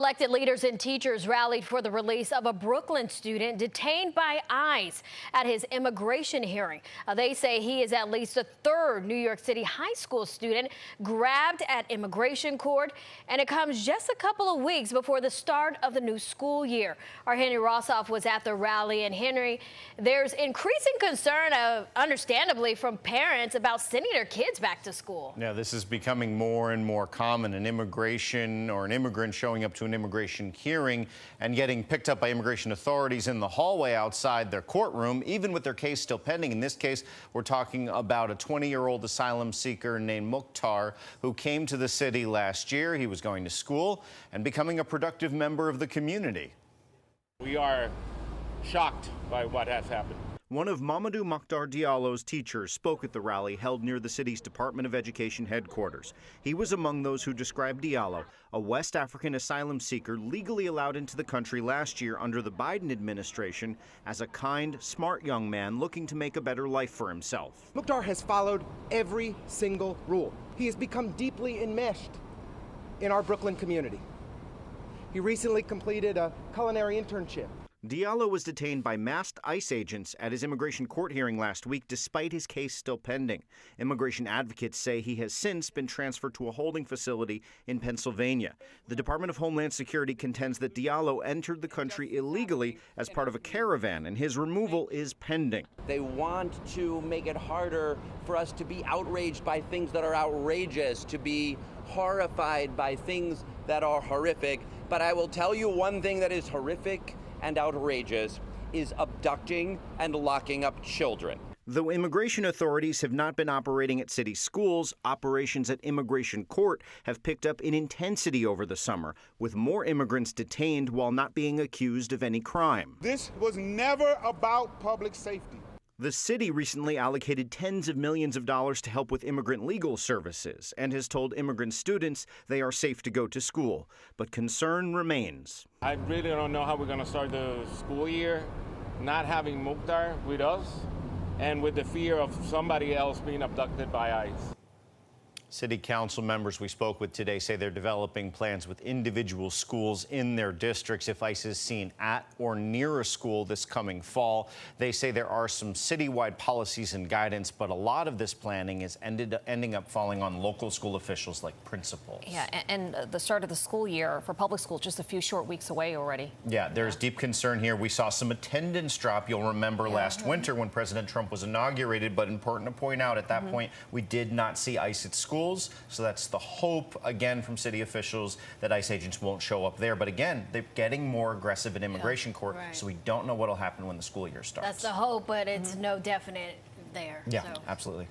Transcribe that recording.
Elected leaders and teachers rallied for the release of a Brooklyn student detained by ICE at his immigration hearing. They say he is at least the third New York City high school student grabbed at immigration court, and it comes just a couple of weeks before the start of the new school year. Our Henry Rossoff was at the rally, and Henry, there's increasing concern, understandably, from parents about sending their kids back to school. Yeah, this is becoming more and more common. An immigrant showing up to an immigration hearing and getting picked up by immigration authorities in the hallway outside their courtroom, even with their case still pending. In this case, we're talking about a 20-year-old asylum seeker named Mukhtar who came to the city last year. He was going to school and becoming a productive member of the community. We are shocked by what has happened. One of Mamadou Mokhtar Diallo's teachers spoke at the rally held near the city's Department of Education headquarters. He was among those who described Diallo, a West African asylum seeker legally allowed into the country last year under the Biden administration, as a kind, smart young man looking to make a better life for himself. Mukhtar has followed every single rule. He has become deeply enmeshed in our Brooklyn community. He recently completed a culinary internship. Diallo was detained by masked ICE agents at his immigration court hearing last week, despite his case still pending. Immigration advocates say he has since been transferred to a holding facility in Pennsylvania. The Department of Homeland Security contends that Diallo entered the country illegally as part of a caravan, and his removal is pending. They want to make it harder for us to be outraged by things that are outrageous, to be horrified by things that are horrific. But I will tell you one thing that is horrific and outrageous is abducting and locking up children. Though immigration authorities have not been operating at city schools, operations at immigration court have picked up in intensity over the summer, with more immigrants detained while not being accused of any crime. This was never about public safety. The city recently allocated tens of millions of dollars to help with immigrant legal services and has told immigrant students they are safe to go to school. But concern remains. I really don't know how we're going to start the school year not having Mukhtar with us and with the fear of somebody else being abducted by ICE. City council members we spoke with today say they're developing plans with individual schools in their districts if ICE is seen at or near a school this coming fall. They say there are some citywide policies and guidance, but a lot of this planning is ending up falling on local school officials like principals. Yeah, and the start of the school year for public schools just a few short weeks away already. Yeah, there's deep concern here. We saw some attendance drop, you'll remember, last winter when President Trump was inaugurated, but important to point out at that point, we did not see ICE at schools. So that's the hope, again, from city officials that ICE agents won't show up there. But again, they're getting more aggressive in immigration court, so we don't know what will happen when the school year starts. That's the hope, but it's no definite there. Yeah, absolutely.